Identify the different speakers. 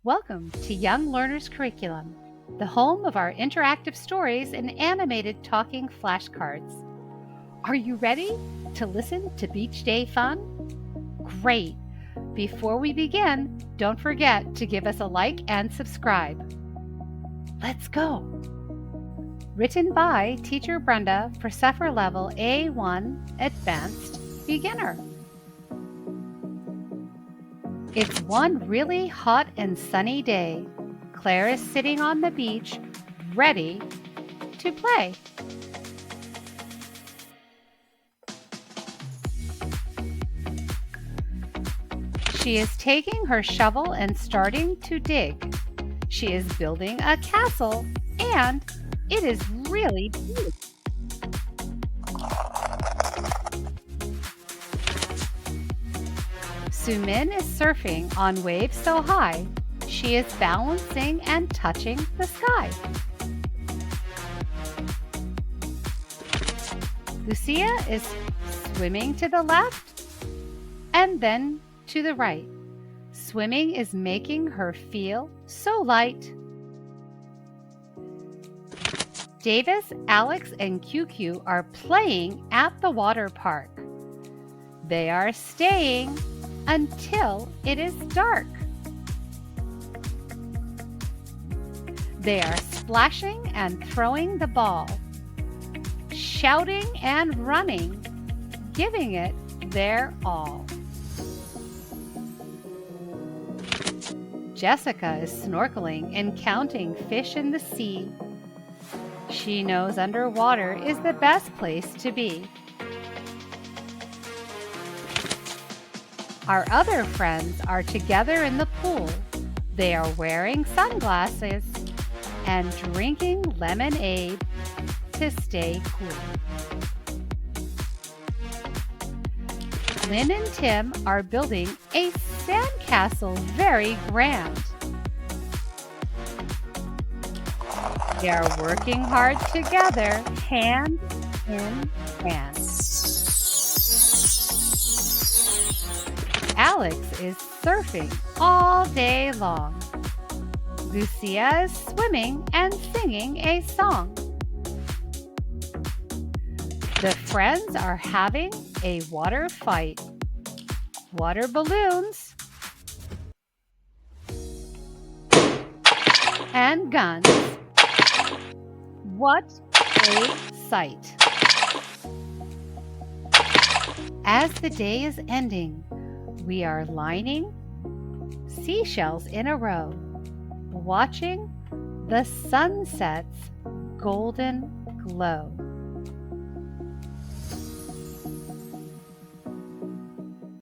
Speaker 1: Welcome to Young Learners Curriculum, the home of our interactive stories and animated talking flashcards. Are you ready to listen to beach day fun? Great! Before we begin, don't forget to give us a like and subscribe. Let's go! Written by Teacher Brenda for Suffer Level A1 Advanced Beginner. It's one really hot and sunny day. Claire is sitting on the beach, ready to play. She is taking her shovel and starting to dig. She is building a castle, and it is really big. Sumin is surfing on waves so high, she is balancing and touching the sky. Lucia is swimming to the left and then to the right. Swimming is making her feel so light. Davis, Alex, and QQ are playing at the water park. They are staying until it is dark. They are splashing and throwing the ball, shouting and running, giving it their all. Jessica is snorkeling and counting fish in the sea. She knows underwater is the best place to be. Our other friends are together in the pool. They are wearing sunglasses and drinking lemonade to stay cool. Lynn and Tim are building a sandcastle very grand. They are working hard together, hand in hand. Alex is surfing all day long. Lucia is swimming and singing a song. The friends are having a water fight. Water balloons and guns. What a sight! As the day is ending, we are lining seashells in a row, watching the sunset's golden glow.